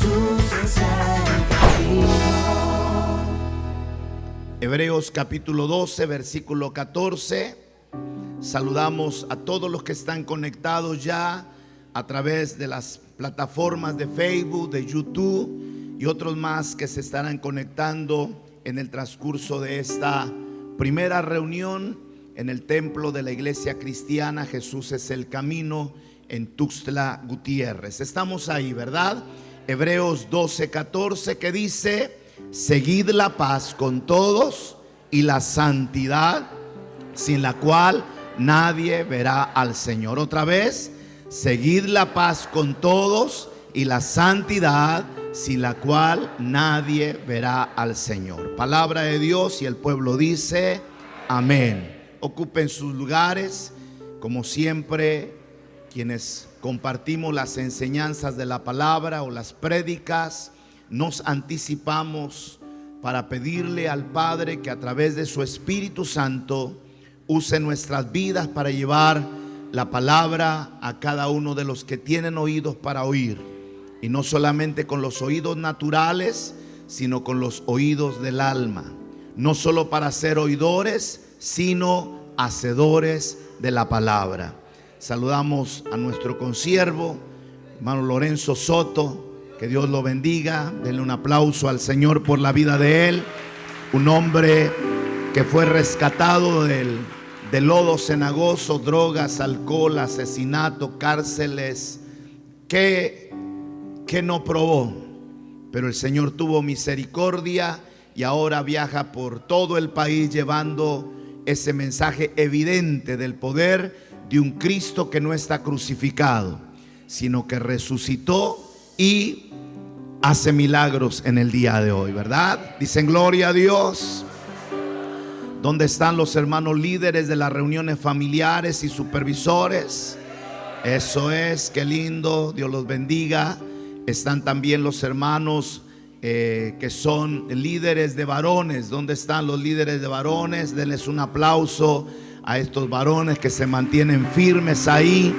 Jesús es el camino. Hebreos capítulo 12, versículo 14. Saludamos a todos los que están conectados ya a través de las plataformas de Facebook, de YouTube y otros más que se estarán conectando en el transcurso de esta primera reunión en el templo de la iglesia cristiana Jesús es el camino en Tuxtla Gutiérrez. Estamos ahí, ¿verdad? Hebreos 12, 14 que dice: seguid la paz con todos y la santidad, sin la cual nadie verá al Señor. Otra vez, seguid la paz con todos y la santidad, sin la cual nadie verá al Señor. Palabra de Dios, y el pueblo dice amén. Ocupen sus lugares. Como siempre, quienes compartimos las enseñanzas de la palabra o las prédicas, nos anticipamos para pedirle al Padre que a través de su Espíritu Santo use nuestras vidas para llevar la palabra a cada uno de los que tienen oídos para oír, y no solamente con los oídos naturales, sino con los oídos del alma, no solo para ser oidores, sino hacedores de la palabra. Saludamos a nuestro consiervo, hermano Lorenzo Soto. Que Dios lo bendiga. Denle un aplauso al Señor por la vida de él. Un hombre que fue rescatado del lodo cenagoso, drogas, alcohol, asesinato, cárceles, que no probó. Pero el Señor tuvo misericordia y ahora viaja por todo el país llevando ese mensaje evidente del poder de un Cristo que no está crucificado, sino que resucitó y hace milagros en el día de hoy, ¿verdad? Dicen gloria a Dios. ¿Dónde están los hermanos líderes de las reuniones familiares y supervisores? Eso es, qué lindo, Dios los bendiga. Están también los hermanos que son líderes de varones. ¿Dónde están los líderes de varones? Denles un aplauso a estos varones que se mantienen firmes ahí.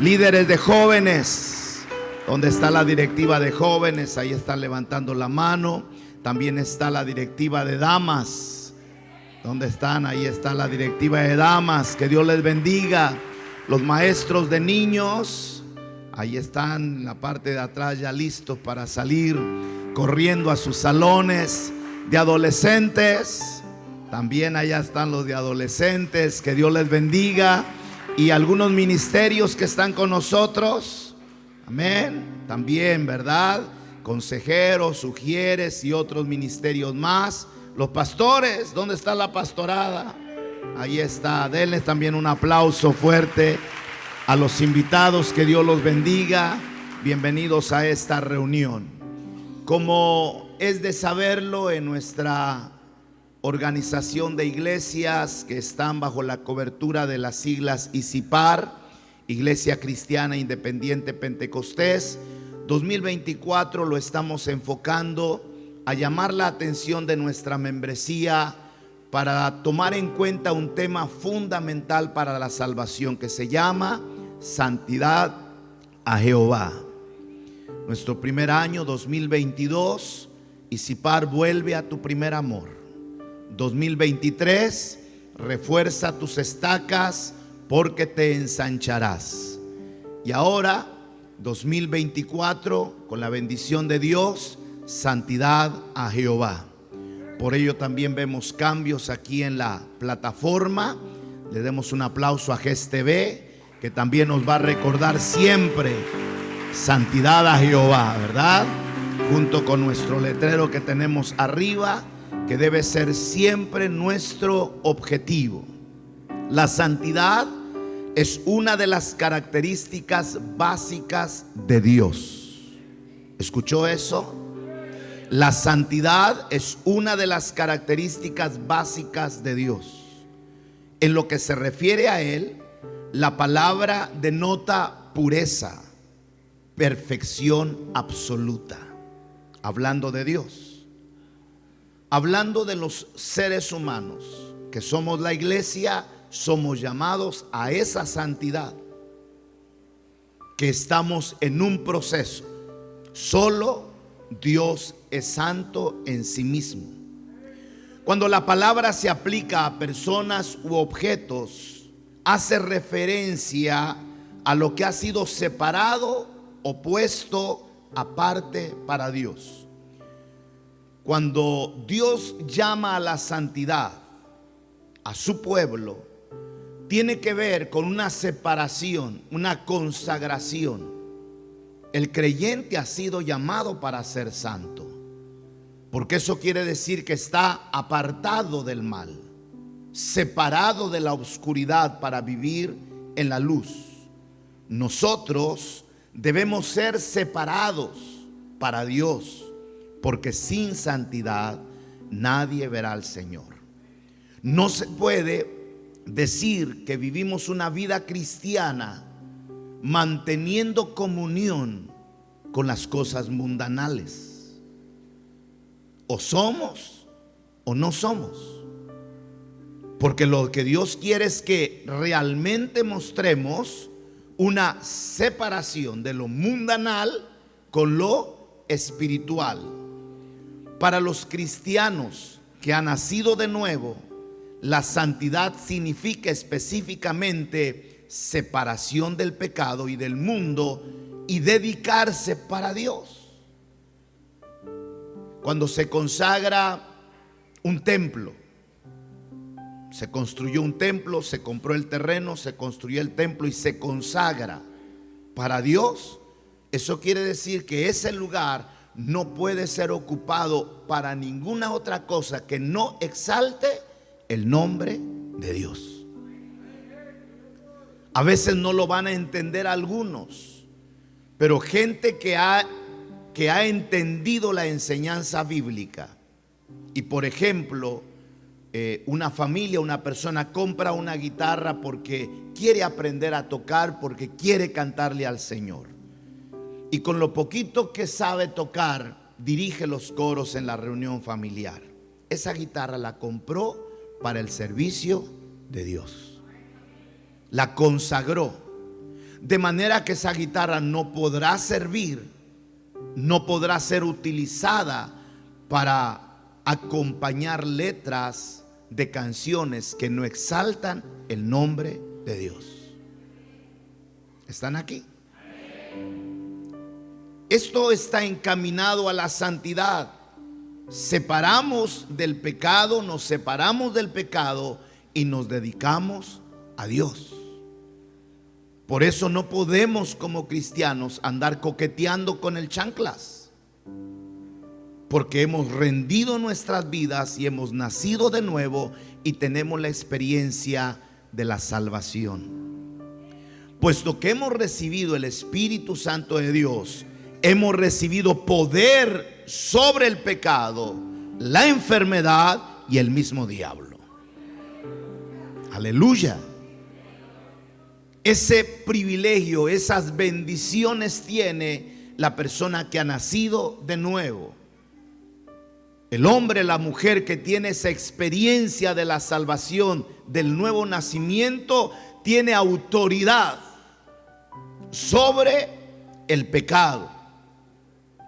Líderes de jóvenes. ¿Dónde está la directiva de jóvenes? Ahí están levantando la mano. También está la directiva de damas. ¿Dónde están? Ahí está la directiva de damas. Que Dios les bendiga. Los maestros de niños, ahí están en la parte de atrás ya listos para salir corriendo a sus salones. De adolescentes, también allá están los de adolescentes. Que Dios les bendiga. Y algunos ministerios que están con nosotros. Amén, también, ¿verdad? Consejeros, sugieres y otros ministerios más. Los pastores, ¿dónde está la pastorada? Ahí está, denles también un aplauso fuerte a los invitados. Que Dios los bendiga. Bienvenidos a esta reunión. Como es de saberlo, en nuestra organización de iglesias que están bajo la cobertura de las siglas ICIPAR, Iglesia Cristiana Independiente Pentecostés, 2024 lo estamos enfocando a llamar la atención de nuestra membresía para tomar en cuenta un tema fundamental para la salvación que se llama santidad a Jehová. Nuestro primer año 2022, ICIPAR vuelve a tu primer amor. 2023, refuerza tus estacas porque te ensancharás. Y ahora 2024, con la bendición de Dios, santidad a Jehová. Por ello también vemos cambios aquí en la plataforma. Le demos un aplauso a GES-TV, que también nos va a recordar siempre santidad a Jehová, ¿verdad? Junto con nuestro letrero que tenemos arriba, que debe ser siempre nuestro objetivo. La santidad es una de las características básicas de Dios. ¿Escuchó eso? La santidad es una de las características básicas de Dios. En lo que se refiere a Él, la palabra denota pureza, perfección absoluta. Hablando de Dios. Hablando de los seres humanos, que somos la iglesia, somos llamados a esa santidad, que estamos en un proceso. Solo Dios es santo en sí mismo. Cuando la palabra se aplica a personas u objetos, hace referencia a lo que ha sido separado o puesto aparte para Dios. Cuando Dios llama a la santidad a su pueblo, tiene que ver con una separación, una consagración. El creyente ha sido llamado para ser santo, porque eso quiere decir que está apartado del mal, separado de la oscuridad para vivir en la luz. Nosotros debemos ser separados para Dios, porque sin santidad nadie verá al Señor. No se puede decir que vivimos una vida cristiana manteniendo comunión con las cosas mundanales. O somos o no somos. Porque lo que Dios quiere es que realmente mostremos una separación de lo mundanal con lo espiritual. Para los cristianos que han nacido de nuevo, la santidad significa específicamente separación del pecado y del mundo y dedicarse para Dios. Cuando se consagra un templo, se construyó un templo, se compró el terreno, se construyó el templo y se consagra para Dios, eso quiere decir que ese lugar no puede ser ocupado para ninguna otra cosa que no exalte el nombre de Dios. A veces no lo van a entender algunos, pero gente que ha entendido la enseñanza bíblica y, por ejemplo, una familia, una persona compra una guitarra porque quiere aprender a tocar, porque quiere cantarle al Señor, y con lo poquito que sabe tocar dirige los coros en la reunión familiar. Esa guitarra la compró para el servicio de Dios, la consagró, de manera que esa guitarra no podrá servir, no podrá ser utilizada para acompañar letras de canciones que no exaltan el nombre de Dios. ¿Están aquí? Esto está encaminado a la santidad. Separamos del pecado, nos separamos del pecado y nos dedicamos a Dios. Por eso no podemos como cristianos andar coqueteando con el chanclas, porque hemos rendido nuestras vidas y hemos nacido de nuevo y tenemos la experiencia de la salvación. Puesto que hemos recibido el Espíritu Santo de Dios, hemos recibido poder sobre el pecado, la enfermedad y el mismo diablo. Aleluya. Ese privilegio, esas bendiciones tiene la persona que ha nacido de nuevo. El hombre, la mujer que tiene esa experiencia de la salvación, del nuevo nacimiento, tiene autoridad sobre el pecado.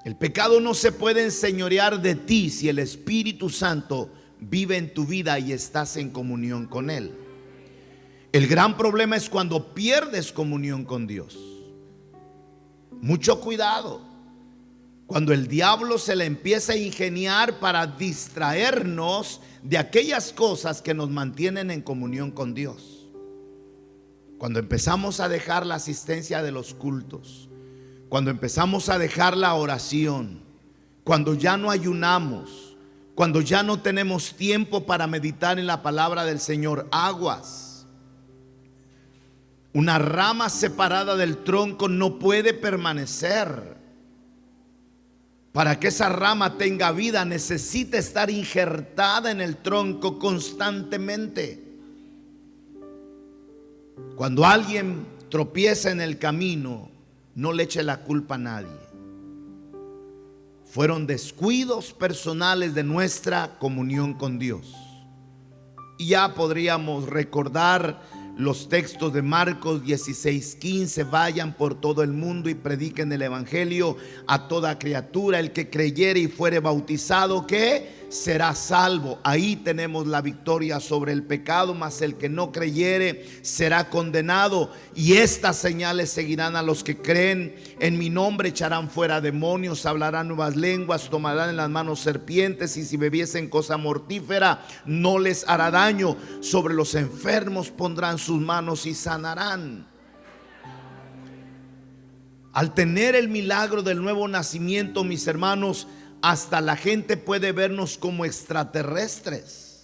El pecado no se puede enseñorear de ti si el Espíritu Santo vive en tu vida y estás en comunión con Él. El gran problema es cuando pierdes comunión con Dios. Mucho cuidado. Cuando el diablo se le empieza a ingeniar para distraernos de aquellas cosas que nos mantienen en comunión con Dios. Cuando empezamos a dejar la asistencia de los cultos, cuando empezamos a dejar la oración, cuando ya no ayunamos, cuando ya no tenemos tiempo para meditar en la palabra del Señor, aguas. Una rama separada del tronco no puede permanecer. Para que esa rama tenga vida, necesita estar injertada en el tronco constantemente. Cuando alguien tropieza en el camino, no le eche la culpa a nadie. Fueron descuidos personales de nuestra comunión con Dios. Y ya podríamos recordar los textos de Marcos 16:15, vayan por todo el mundo y prediquen el evangelio a toda criatura. El que creyere y fuere bautizado, ¿qué? Será salvo. Ahí tenemos la victoria sobre el pecado, mas el que no creyere será condenado. Y estas señales seguirán a los que creen: en mi nombre echarán fuera demonios, hablarán nuevas lenguas, tomarán en las manos serpientes, y si bebiesen cosa mortífera no les hará daño. Sobre los enfermos pondrán sus manos y sanarán. Al tener el milagro del nuevo nacimiento, mis hermanos, hasta la gente puede vernos como extraterrestres.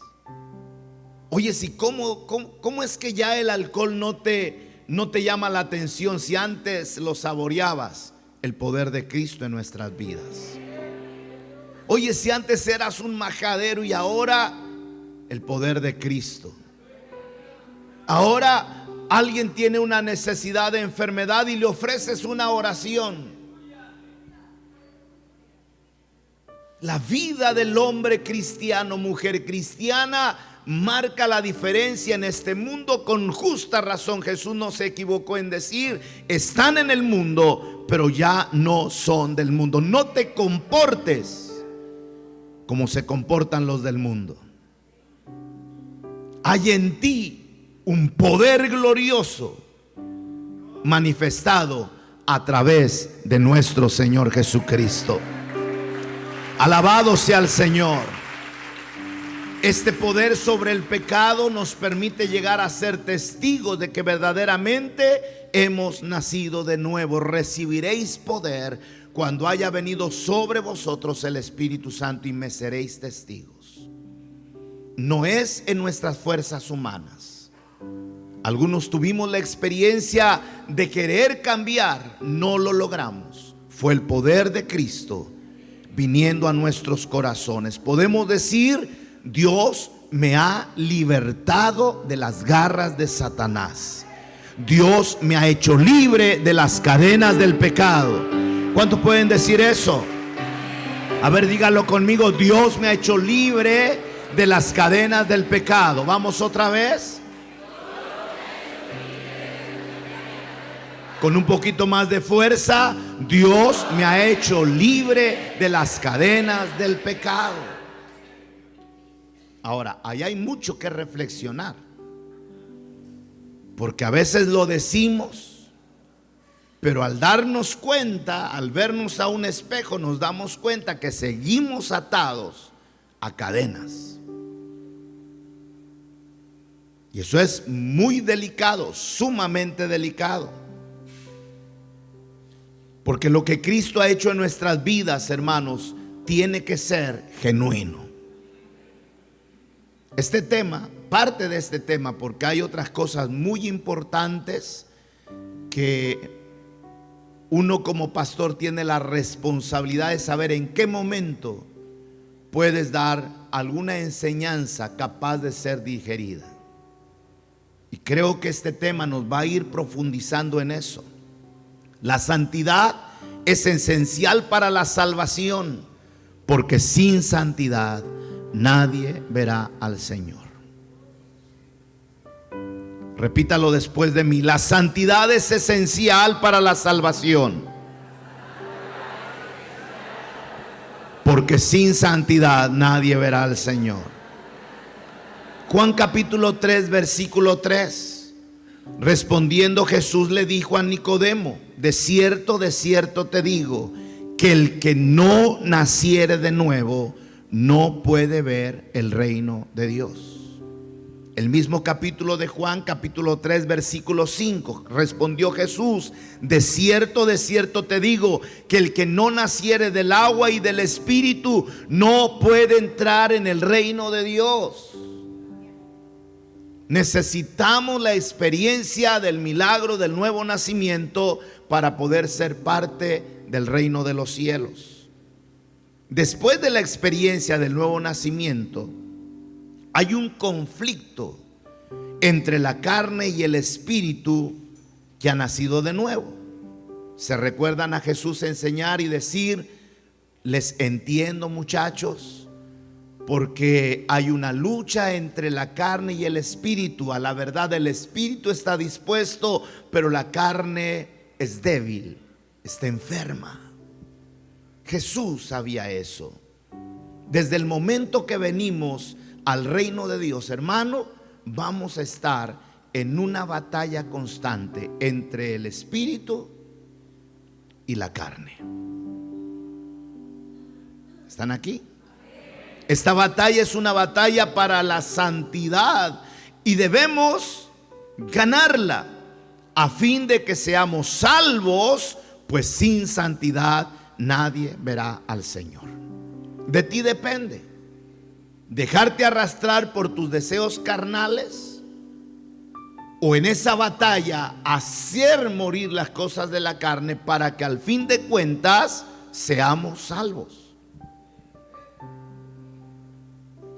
Oye, si ¿cómo es que ya el alcohol no te llama la atención si antes lo saboreabas? El poder de Cristo en nuestras vidas. Oye, si antes eras un majadero y ahora el poder de Cristo. Ahora alguien tiene una necesidad de enfermedad y le ofreces una oración. La vida del hombre cristiano, mujer cristiana, marca la diferencia en este mundo con justa razón. Jesús no se equivocó en decir: están en el mundo, pero ya no son del mundo. No te comportes como se comportan los del mundo. Hay en ti un poder glorioso manifestado a través de nuestro Señor Jesucristo. Alabado sea el Señor. Este poder sobre el pecado nos permite llegar a ser testigos de que verdaderamente hemos nacido de nuevo. Recibiréis poder cuando haya venido sobre vosotros el Espíritu Santo y me seréis testigos. No es en nuestras fuerzas humanas. Algunos tuvimos la experiencia de querer cambiar, no lo logramos. Fue el poder de Cristo viniendo a nuestros corazones. Podemos decir: Dios me ha libertado de las garras de Satanás. Dios me ha hecho libre de las cadenas del pecado. ¿Cuántos pueden decir eso? A ver, dígalo conmigo: Dios me ha hecho libre de las cadenas del pecado. Vamos otra vez. Con un poquito más de fuerza: Dios me ha hecho libre de las cadenas del pecado. Ahora, ahí hay mucho que reflexionar, porque a veces lo decimos, pero al darnos cuenta, al vernos a un espejo, nos damos cuenta que seguimos atados a cadenas. Y eso es muy delicado, sumamente delicado. Porque lo que Cristo ha hecho en nuestras vidas, hermanos, tiene que ser genuino. Este tema, parte de este tema, porque hay otras cosas muy importantes que uno como pastor tiene la responsabilidad de saber en qué momento puedes dar alguna enseñanza capaz de ser digerida. Y creo que este tema nos va a ir profundizando en eso. La santidad es esencial para la salvación, porque sin santidad nadie verá al Señor. Repítalo después de mí: la santidad es esencial para la salvación, porque sin santidad nadie verá al Señor. Juan capítulo 3, versículo 3. Respondiendo Jesús le dijo a Nicodemo: de cierto te digo, que el que no naciere de nuevo no puede ver el reino de Dios. El mismo capítulo de Juan, capítulo 3, versículo 5. Respondió Jesús: de cierto te digo, que el que no naciere del agua y del Espíritu no puede entrar en el reino de Dios. Necesitamos la experiencia del milagro del nuevo nacimiento para poder ser parte del reino de los cielos. Después de la experiencia del nuevo nacimiento, hay un conflicto entre la carne y el espíritu que ha nacido de nuevo. ¿Se recuerdan a Jesús enseñar y decir: les entiendo, muchachos, porque hay una lucha entre la carne y el espíritu. A la verdad, el espíritu está dispuesto, pero la carne es débil, está enferma. Jesús sabía eso. Desde el momento que venimos al reino de Dios, hermano, vamos a estar en una batalla constante entre el espíritu y la carne. ¿Están aquí? Esta batalla es una batalla para la santidad y debemos ganarla a fin de que seamos salvos, pues sin santidad nadie verá al Señor. De ti depende dejarte arrastrar por tus deseos carnales o en esa batalla hacer morir las cosas de la carne para que al fin de cuentas seamos salvos.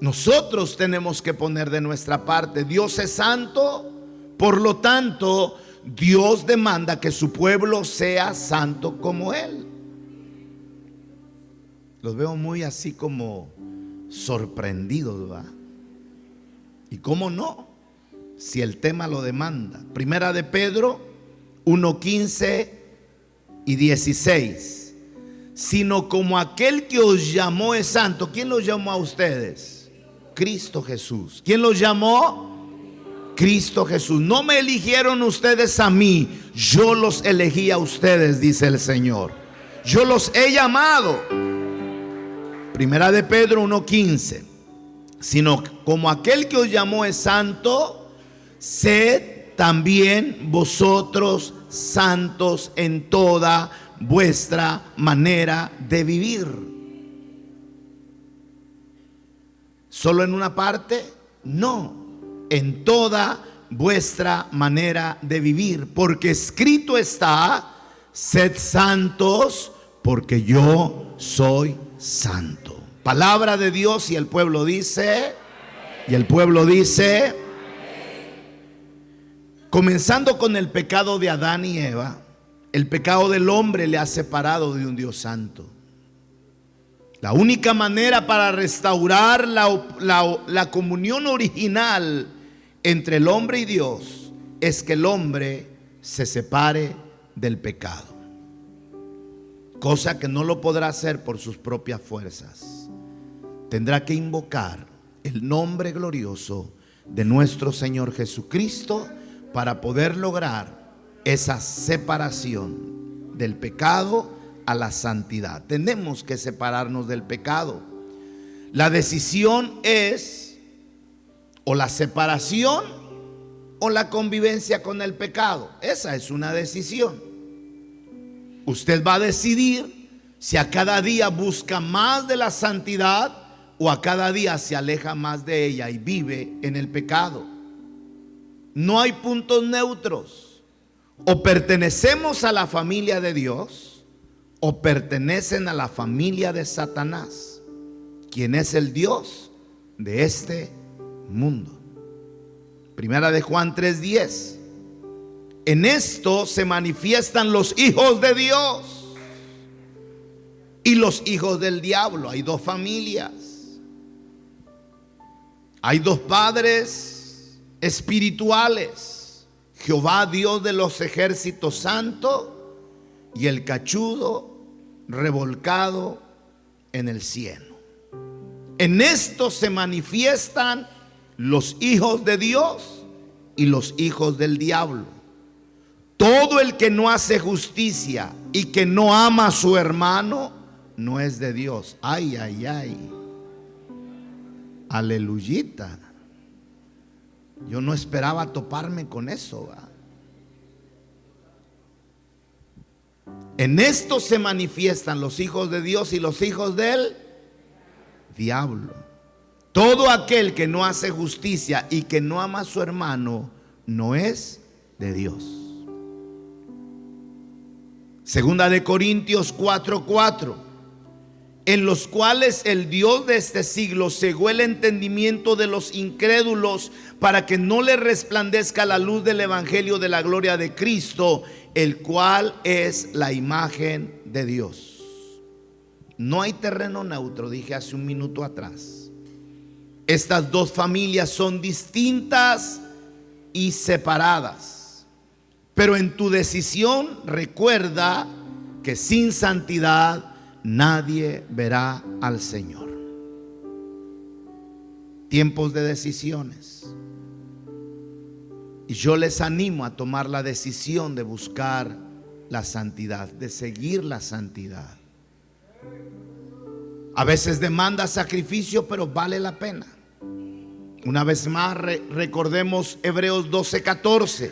Nosotros tenemos que poner de nuestra parte. Dios es santo, por lo tanto, Dios demanda que su pueblo sea santo como Él. Los veo muy así como sorprendidos, ¿verdad? ¿Y cómo no? Si el tema lo demanda. Primera de Pedro 1:15 y 16. Sino como aquel que os llamó es santo. ¿Quién los llamó a ustedes? Cristo Jesús. ¿Quién los llamó? Cristo Jesús. No me eligieron ustedes a mí, yo los elegí a ustedes, dice el Señor. Yo los he llamado. Primera de Pedro 1:15. Sino como aquel que os llamó es santo, sed también vosotros santos en toda vuestra manera de vivir. ¿Solo en una parte? No, en toda vuestra manera de vivir, porque escrito está: sed santos, porque yo soy santo. Palabra de Dios. Y el pueblo dice, comenzando con el pecado de Adán y Eva, el pecado del hombre le ha separado de un Dios santo. La única manera para restaurar la comunión original entre el hombre y Dios es que el hombre se separe del pecado, cosa que no lo podrá hacer por sus propias fuerzas. Tendrá que invocar el nombre glorioso de nuestro Señor Jesucristo para poder lograr esa separación del pecado a la santidad. Tenemos que separarnos del pecado. La decisión es o la separación o la convivencia con el pecado. Esa es una decisión. Usted va a decidir si a cada día busca más de la santidad o a cada día se aleja más de ella y vive en el pecado. No hay puntos neutros. O pertenecemos a la familia de Dios o pertenecen a la familia de Satanás, quien es el Dios de este mundo. Primera de Juan 3:10. En esto se manifiestan los hijos de Dios y los hijos del diablo. Hay dos familias. Hay dos padres espirituales: Jehová, Dios de los ejércitos santos, y el cachudo revolcado en el cielo. En esto se manifiestan los hijos de Dios y los hijos del diablo. Todo el que no hace justicia y que no ama a su hermano no es de Dios. Ay, ay, ay. Aleluyita. Yo no esperaba toparme con eso, ¿va? En esto se manifiestan los hijos de Dios y los hijos del diablo. Todo aquel que no hace justicia y que no ama a su hermano no es de Dios. Segunda de Corintios 4:4. En los cuales el Dios de este siglo cegó el entendimiento de los incrédulos para que no les resplandezca la luz del evangelio de la gloria de Cristo, el cual es la imagen de Dios. No hay terreno neutro, dije hace un minuto atrás. Estas dos familias son distintas y separadas. Pero en tu decisión recuerda que sin santidad nadie verá al Señor. Tiempos de decisiones. Y yo les animo a tomar la decisión de buscar la santidad, de seguir la santidad. A veces demanda sacrificio, pero vale la pena. Una vez más recordemos Hebreos 12:14.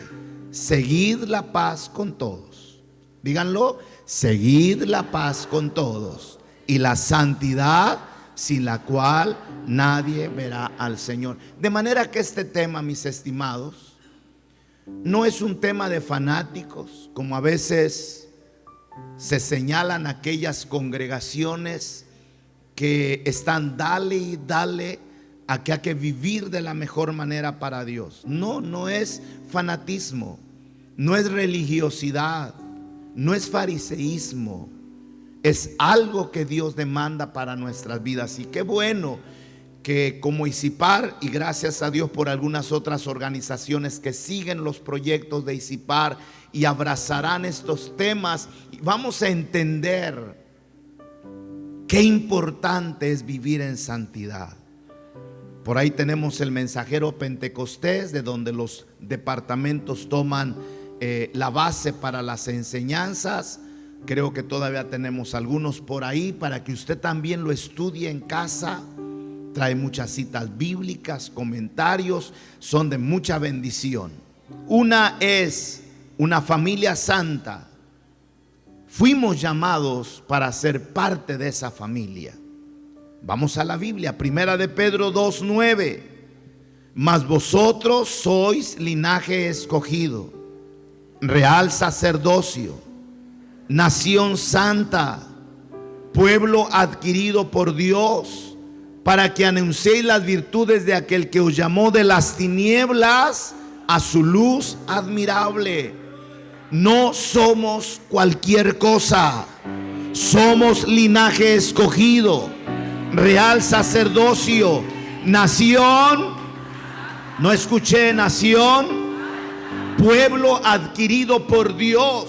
Seguid la paz con todos. Díganlo, seguid la paz con todos y la santidad, sin la cual nadie verá al Señor. De manera que este tema, mis estimados, no es un tema de fanáticos, como a veces se señalan aquellas congregaciones que están dale y dale a que hay que vivir de la mejor manera para Dios. No, no es fanatismo, no es religiosidad, no es fariseísmo. Es algo que Dios demanda para nuestras vidas. Y qué bueno que como ICIPAR, y gracias a Dios por algunas otras organizaciones que siguen los proyectos de ICIPAR y abrazarán estos temas, vamos a entender qué importante es vivir en santidad. Por ahí tenemos el Mensajero Pentecostés, de donde los departamentos toman la base para las enseñanzas. Creo que todavía tenemos algunos por ahí para que usted también lo estudie en casa. Trae muchas citas bíblicas, comentarios, son de mucha bendición. Una es una familia santa. Fuimos llamados para ser parte de esa familia. Vamos a la Biblia, Primera de Pedro 2:9. Mas vosotros sois linaje escogido, real sacerdocio, nación santa, pueblo adquirido por Dios, para que anunciéis las virtudes de aquel que os llamó de las tinieblas a su luz admirable. No somos cualquier cosa, somos linaje escogido, real sacerdocio, nación, no escuché, nación, pueblo adquirido por Dios.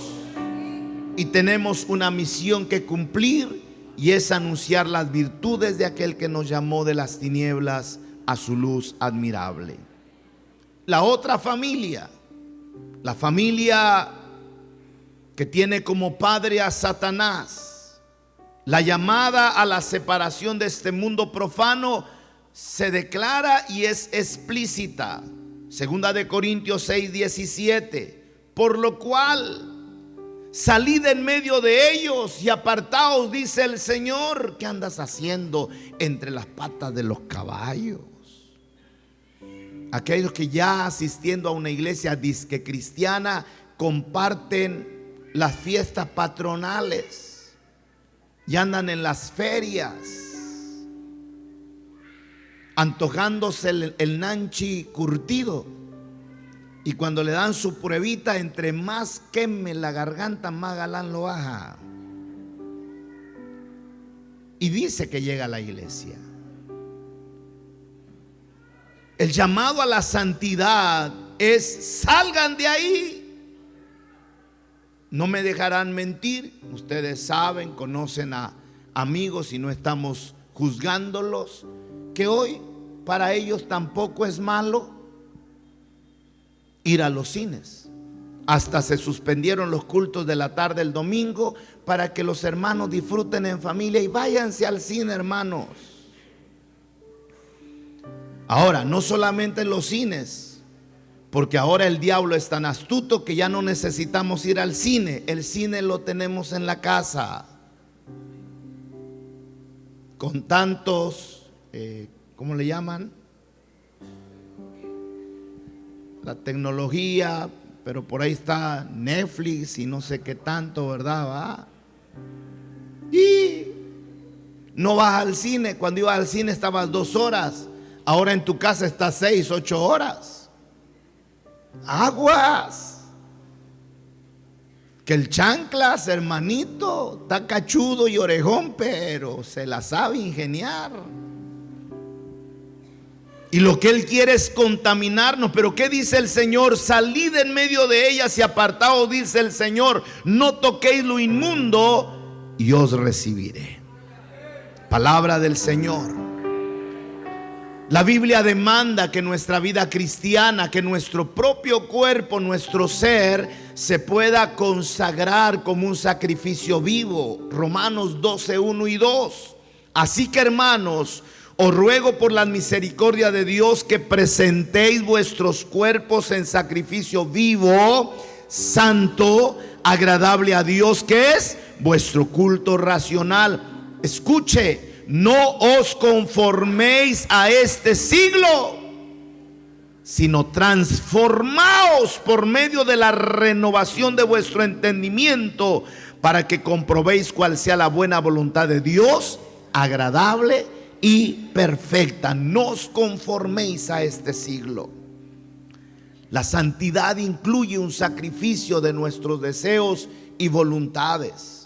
Y tenemos una misión que cumplir, y es anunciar las virtudes de aquel que nos llamó de las tinieblas a su luz admirable. La otra familia, la familia que tiene como padre a Satanás, la llamada a la separación de este mundo profano se declara y es explícita. Segunda de Corintios 6:17. Por lo cual salid en medio de ellos y apartaos, dice el Señor. ¿Qué andas haciendo entre las patas de los caballos? Aquellos que ya asistiendo a una iglesia disque cristiana comparten las fiestas patronales y andan en las ferias antojándose el nanchi curtido. Y cuando le dan su pruebita, entre más queme la garganta, más galán lo baja. Y dice que llega a la iglesia. El llamado a la santidad es: salgan de ahí. No me dejarán mentir. Ustedes saben, conocen a amigos, y no estamos juzgándolos, que hoy para ellos tampoco es malo ir a los cines. Hasta se suspendieron los cultos de la tarde el domingo para que los hermanos disfruten en familia. Y váyanse al cine, hermanos. Ahora, no solamente en los cines, porque ahora el diablo es tan astuto que ya no necesitamos ir al cine. El cine lo tenemos en la casa. Con tantos, ¿cómo le llaman? La tecnología, pero por ahí está Netflix y no sé qué tanto, ¿verdad? ¿Va? Y no vas al cine. Cuando ibas al cine estabas 2 horas. Ahora en tu casa estás 6, 8 horas. Aguas. Que el chanclas, hermanito, está cachudo y orejón, pero se la sabe ingeniar. Y lo que Él quiere es contaminarnos. Pero ¿qué dice el Señor? Salid en medio de ellas y apartaos, dice el Señor. No toquéis lo inmundo y os recibiré. Palabra del Señor. La Biblia demanda que nuestra vida cristiana, que nuestro propio cuerpo, nuestro ser, se pueda consagrar como un sacrificio vivo. Romanos 12, 1 y 2. Así que, hermanos, os ruego por la misericordia de Dios que presentéis vuestros cuerpos en sacrificio vivo, santo, agradable a Dios, que es vuestro culto racional. Escuche, no os conforméis a este siglo, sino transformaos por medio de la renovación de vuestro entendimiento, para que comprobéis cuál sea la buena voluntad de Dios, agradable y perfecta. No os conforméis a este siglo. La santidad incluye un sacrificio de nuestros deseos y voluntades.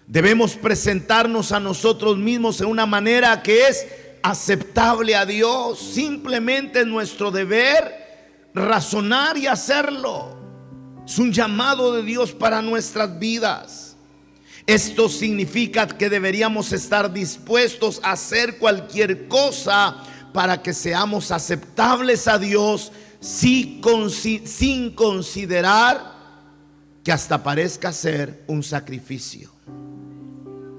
Debemos presentarnos a nosotros mismos en una manera que es aceptable a Dios. Simplemente es nuestro deber razonar y hacerlo. Es un llamado de Dios para nuestras vidas. Esto significa que deberíamos estar dispuestos a hacer cualquier cosa para que seamos aceptables a Dios, sin considerar que hasta parezca ser un sacrificio.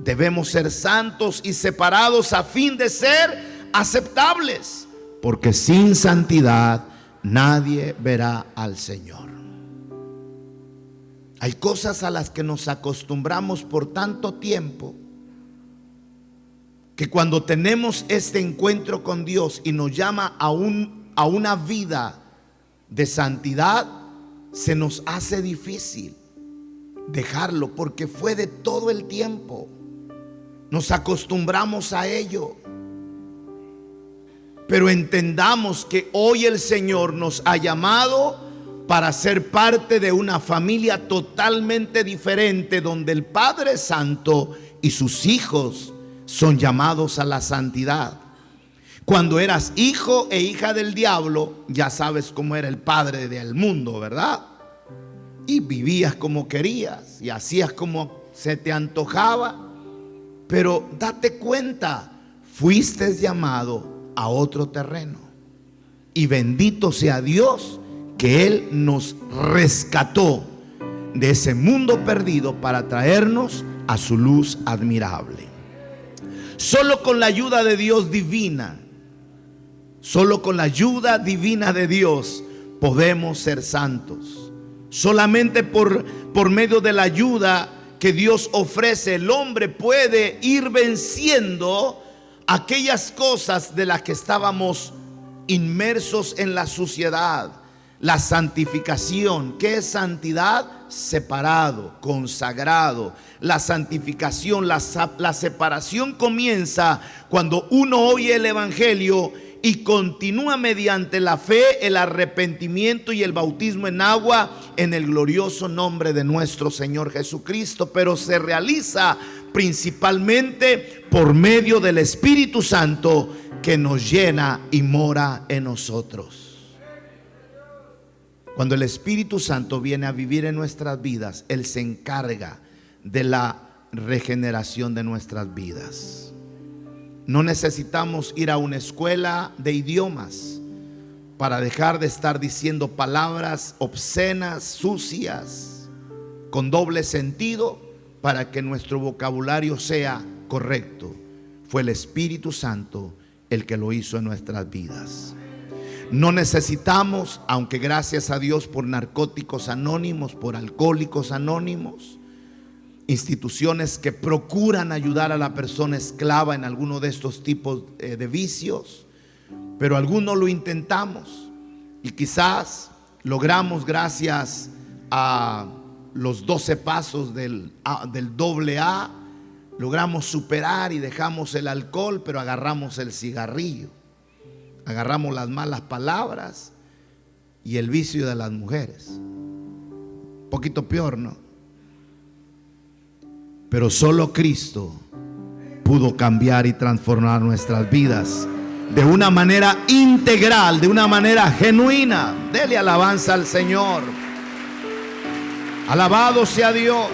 Debemos ser santos y separados a fin de ser aceptables, porque sin santidad nadie verá al Señor. Hay cosas a las que nos acostumbramos por tanto tiempo, que cuando tenemos este encuentro con Dios y nos llama a una vida de santidad, se nos hace difícil dejarlo, porque fue de todo el tiempo. Nos acostumbramos a ello. Pero entendamos que hoy el Señor nos ha llamado para ser parte de una familia totalmente diferente, donde el Padre Santo y sus hijos son llamados a la santidad. Cuando eras hijo e hija del diablo, ya sabes cómo era el padre del mundo, ¿verdad? Y vivías como querías y hacías como se te antojaba. Pero date cuenta, fuiste llamado a otro terreno. Y bendito sea Dios que Él nos rescató de ese mundo perdido para traernos a su luz admirable. Solo con la ayuda de Dios divina, solo con la ayuda divina de Dios podemos ser santos. Solamente por medio de la ayuda que Dios ofrece, el hombre puede ir venciendo aquellas cosas de las que estábamos inmersos en la suciedad. La santificación. ¿Qué es santidad? Separado, consagrado. La santificación, la separación comienza cuando uno oye el evangelio y continúa mediante la fe, el arrepentimiento y el bautismo en agua en el glorioso nombre de nuestro Señor Jesucristo. Pero se realiza principalmente por medio del Espíritu Santo, que nos llena y mora en nosotros. Cuando el Espíritu Santo viene a vivir en nuestras vidas, Él se encarga de la regeneración de nuestras vidas. No necesitamos ir a una escuela de idiomas para dejar de estar diciendo palabras obscenas, sucias, con doble sentido, para que nuestro vocabulario sea correcto. Fue el Espíritu Santo el que lo hizo en nuestras vidas. No necesitamos, aunque gracias a Dios por Narcóticos Anónimos, por Alcohólicos Anónimos, instituciones que procuran ayudar a la persona esclava en alguno de estos tipos de vicios, pero algunos lo intentamos y quizás logramos, gracias a los 12 pasos del AA, logramos superar y dejamos el alcohol, pero agarramos el cigarrillo, agarramos las malas palabras y el vicio de las mujeres. Un poquito peor, ¿no? Pero solo Cristo pudo cambiar y transformar nuestras vidas. de una manera integral, de una manera genuina. Dele alabanza al Señor. Alabado sea Dios.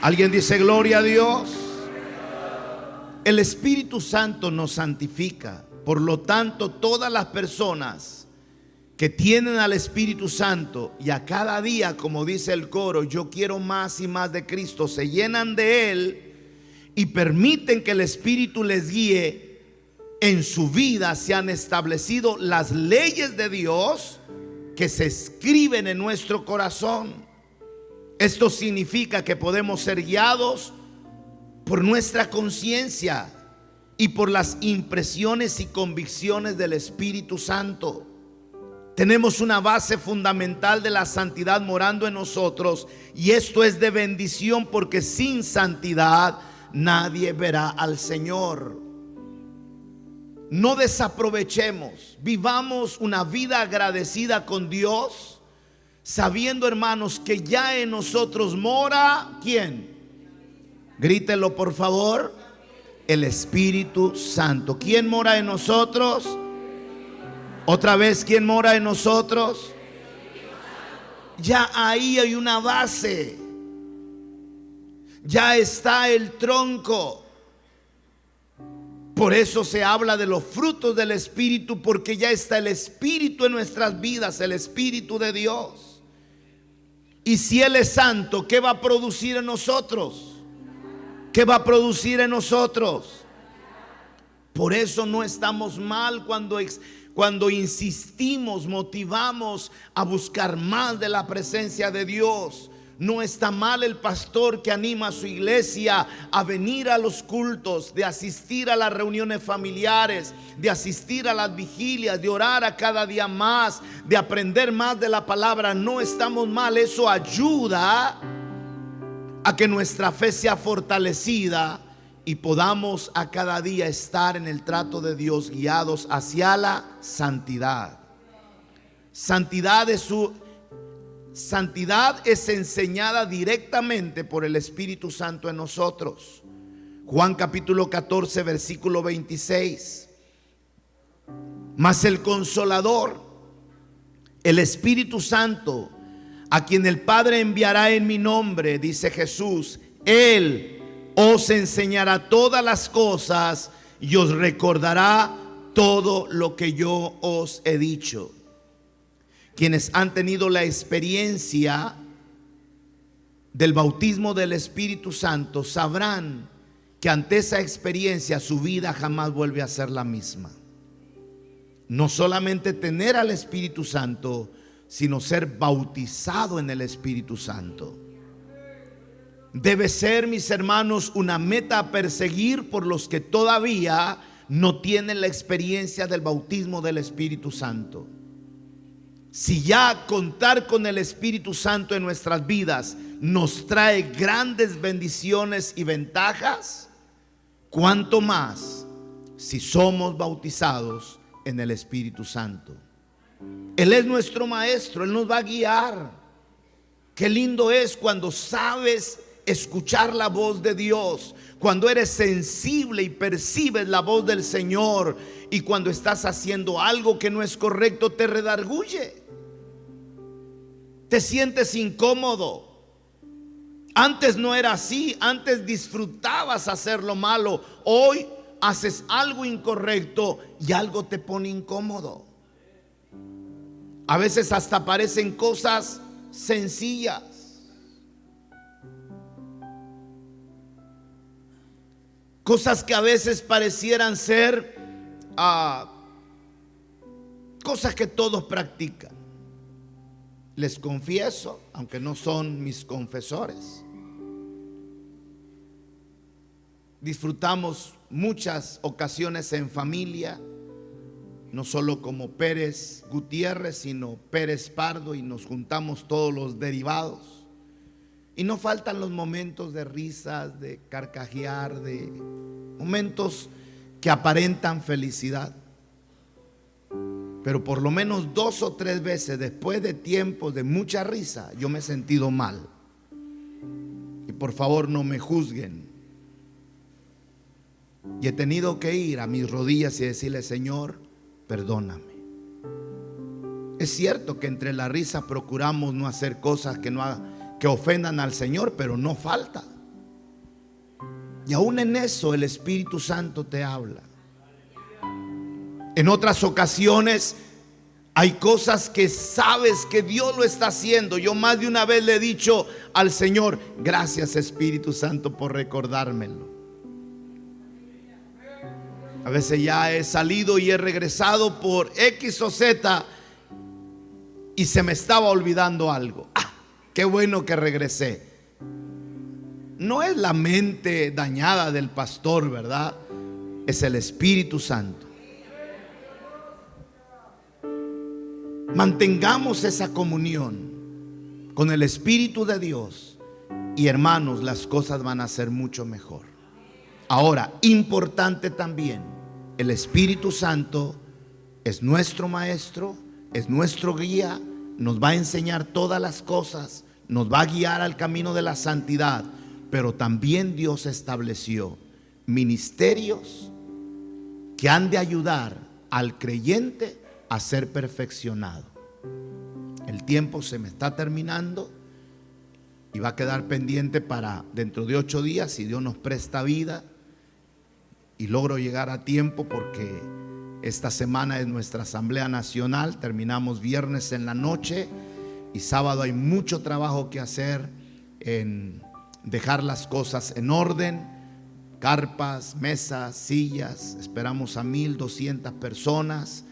¿Alguien dice gloria a Dios? El Espíritu Santo nos santifica. Por lo tanto, todas las personas que tienen al Espíritu Santo y a cada día, como dice el coro, yo quiero más y más de Cristo, se llenan de Él y permiten que el Espíritu les guíe en su vida, se han establecido las leyes de Dios que se escriben en nuestro corazón. Esto significa que podemos ser guiados por nuestra conciencia y por las impresiones y convicciones del Espíritu Santo. Tenemos una base fundamental de la santidad morando en nosotros, y esto es de bendición, porque sin santidad nadie verá al Señor. No desaprovechemos, vivamos una vida agradecida con Dios, sabiendo, hermanos, que ya en nosotros mora, ¿quién? Grítelo por favor. El Espíritu Santo. ¿Quién mora en nosotros? Otra vez, ¿quién mora en nosotros? Ya ahí hay una base. Ya está el tronco. Por eso se habla de los frutos del Espíritu, porque ya está el Espíritu en nuestras vidas, el Espíritu de Dios. Y si Él es santo, ¿qué va a producir en nosotros? ¿Qué va a producir en nosotros? Por eso no estamos mal cuando insistimos, motivamos a buscar más de la presencia de Dios. No está mal el pastor que anima a su iglesia a venir a los cultos, de asistir a las reuniones familiares, de asistir a las vigilias, de orar a cada día más, de aprender más de la palabra. No estamos mal, eso ayuda a que nuestra fe sea fortalecida y podamos a cada día estar en el trato de Dios, guiados hacia la santidad. Santidad es enseñada directamente por el Espíritu Santo en nosotros. Juan capítulo 14 versículo 26. Mas el Consolador, el Espíritu Santo, a quien el Padre enviará en mi nombre, dice Jesús, Él os enseñará todas las cosas y os recordará todo lo que yo os he dicho. Quienes han tenido la experiencia del bautismo del Espíritu Santo sabrán que ante esa experiencia su vida jamás vuelve a ser la misma. No solamente tener al Espíritu Santo, sino ser bautizado en el Espíritu Santo. Debe ser, mis hermanos, una meta a perseguir por los que todavía no tienen la experiencia del bautismo del Espíritu Santo. Si ya contar con el Espíritu Santo en nuestras vidas nos trae grandes bendiciones y ventajas, cuánto más si somos bautizados en el Espíritu Santo. Él es nuestro maestro, Él nos va a guiar. Qué lindo es cuando sabes escuchar la voz de Dios, cuando eres sensible y percibes la voz del Señor, y cuando estás haciendo algo que no es correcto te redarguye, te sientes incómodo. Antes no era así, antes disfrutabas hacer lo malo, hoy haces algo incorrecto y algo te pone incómodo. A veces hasta parecen cosas sencillas. Cosas que a veces parecieran ser cosas que todos practican. Les confieso, aunque no son mis confesores, disfrutamos muchas ocasiones en familia, no solo como Pérez Gutiérrez, sino Pérez Pardo, y nos juntamos todos los derivados. Y no faltan los momentos de risas, de carcajear, de momentos que aparentan felicidad. Pero por lo menos 2 o 3 veces después de tiempos de mucha risa, yo me he sentido mal. Y por favor no me juzguen. Y he tenido que ir a mis rodillas y decirle: Señor, perdóname. Es cierto que entre la risa procuramos no hacer cosas que ofendan al Señor, pero no falta. Y aún en eso el Espíritu Santo te habla. En otras ocasiones hay cosas que sabes que Dios lo está haciendo. Yo más de una vez le he dicho al Señor: gracias, Espíritu Santo, por recordármelo. A veces ya he salido y he regresado por X o Z y se me estaba olvidando algo. Qué bueno que regresé. No es la mente dañada del pastor, ¿verdad? Es el Espíritu Santo. Mantengamos esa comunión con el Espíritu de Dios y, hermanos, las cosas van a ser mucho mejor. Ahora, importante también, el Espíritu Santo es nuestro maestro, es nuestro guía, nos va a enseñar todas las cosas, nos va a guiar al camino de la santidad. Pero también Dios estableció ministerios que han de ayudar al creyente a ser perfeccionado. El tiempo se me está terminando y va a quedar pendiente para dentro de 8 días, si Dios nos presta vida y logro llegar a tiempo, porque esta semana es nuestra Asamblea Nacional. Terminamos viernes en la noche y sábado hay mucho trabajo que hacer en dejar las cosas en orden: carpas, mesas, sillas. Esperamos a 1,200 personas.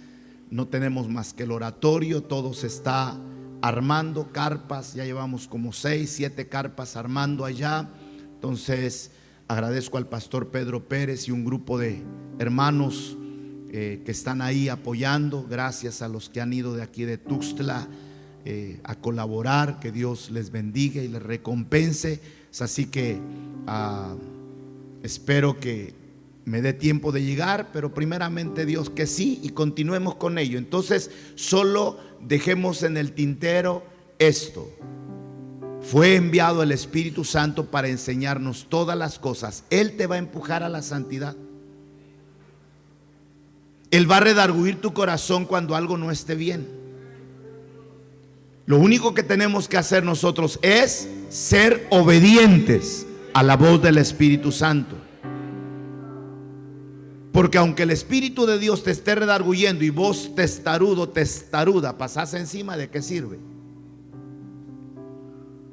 No tenemos más que el oratorio, todo se está armando. Carpas, ya llevamos como 6, 7 carpas armando allá. Entonces agradezco al pastor Pedro Pérez y un grupo de hermanos que están ahí apoyando. Gracias a los que han ido de aquí de Tuxtla a colaborar. Que Dios les bendiga y les recompense. Así que espero que me dé tiempo de llegar, pero primeramente Dios que sí, y continuemos con ello. Entonces solo dejemos en el tintero esto: fue enviado el Espíritu Santo para enseñarnos todas las cosas. Él te va a empujar a la santidad. Él va a redarguir tu corazón cuando algo no esté bien. Lo único que tenemos que hacer nosotros es ser obedientes a la voz del Espíritu Santo. Porque aunque el Espíritu de Dios te esté redarguyendo y vos, testarudo, testaruda, pasás encima, ¿de qué sirve?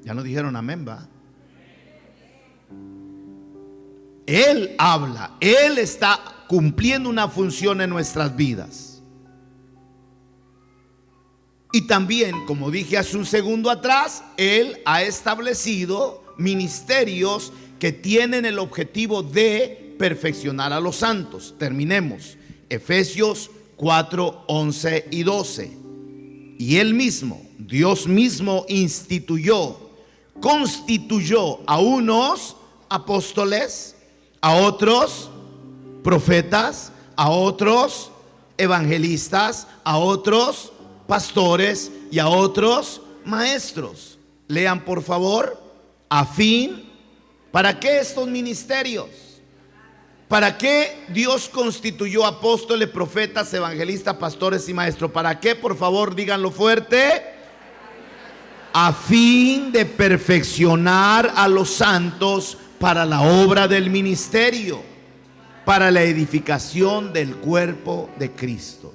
Ya no dijeron amén, ¿va? Él habla, Él está cumpliendo una función en nuestras vidas. Y también, como dije hace un segundo atrás, Él ha establecido ministerios que tienen el objetivo de perfeccionar a los santos. Terminemos. Efesios 4, 11 y 12. Y Él mismo, Dios mismo, constituyó a unos apóstoles, a otros profetas, a otros evangelistas, a otros pastores y a otros maestros. Lean por favor. A fin, ¿para qué estos ministerios? ¿Para qué Dios constituyó apóstoles, profetas, evangelistas, pastores y maestros? ¿Para qué? Por favor, díganlo fuerte. A fin de perfeccionar a los santos para la obra del ministerio, para la edificación del cuerpo de Cristo.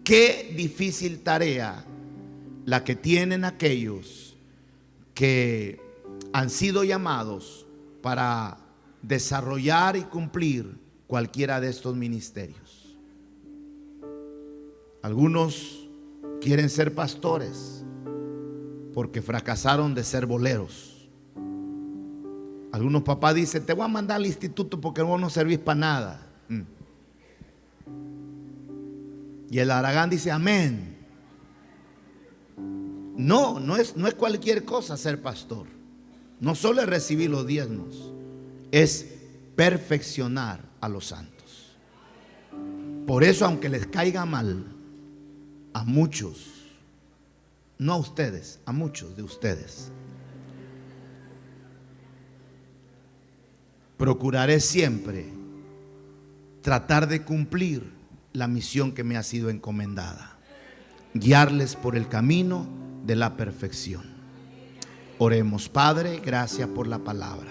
Qué difícil tarea la que tienen aquellos que han sido llamados para desarrollar y cumplir cualquiera de estos ministerios. Algunos quieren ser pastores porque fracasaron de ser boleros. Algunos papás dicen: te voy a mandar al instituto porque vos no servís para nada. Y el Aragán dice: amén. No es cualquier cosa ser pastor. No solo es recibir los diezmos, es perfeccionar a los santos. Por eso, aunque les caiga mal a muchos, no a ustedes, a muchos de ustedes, procuraré siempre tratar de cumplir la misión que me ha sido encomendada, guiarles por el camino de la perfección. Oremos. Padre, gracias por la palabra.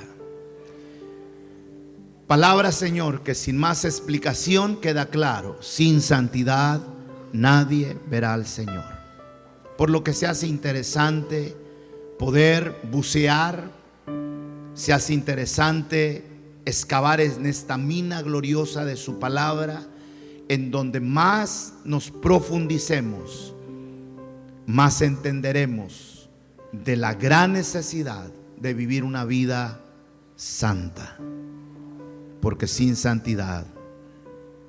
Palabra, Señor, que sin más explicación queda claro: sin santidad nadie verá al Señor. Por lo que se hace interesante poder bucear, se hace interesante excavar en esta mina gloriosa de su palabra, en donde más nos profundicemos, más entenderemos de la gran necesidad de vivir una vida santa, porque sin santidad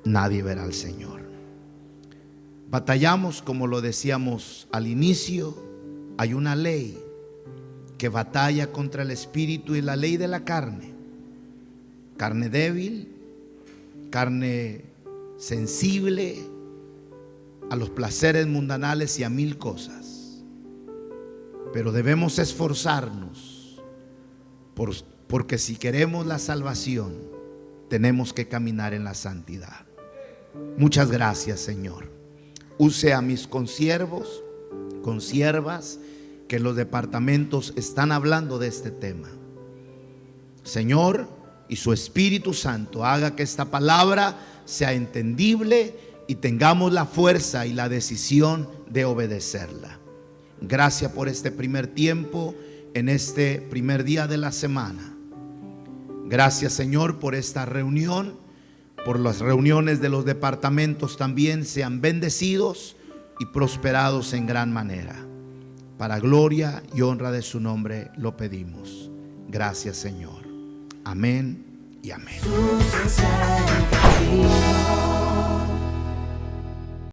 nadie verá al Señor. Batallamos, como lo decíamos al inicio. Hay una ley que batalla contra el espíritu y la ley de la carne. Carne débil, carne sensible a los placeres mundanales y a mil cosas. Pero debemos esforzarnos porque si queremos la salvación, tenemos que caminar en la santidad. Muchas gracias, Señor. Use a mis consiervos, consiervas, que los departamentos están hablando de este tema. Señor, y su Espíritu Santo haga que esta palabra sea entendible y tengamos la fuerza y la decisión de obedecerla. Gracias por este primer tiempo, en este primer día de la semana. Gracias, Señor, por esta reunión, por las reuniones de los departamentos también. Sean bendecidos y prosperados en gran manera. Para gloria y honra de su nombre lo pedimos. Gracias, Señor. Amén y amén. Su presencia.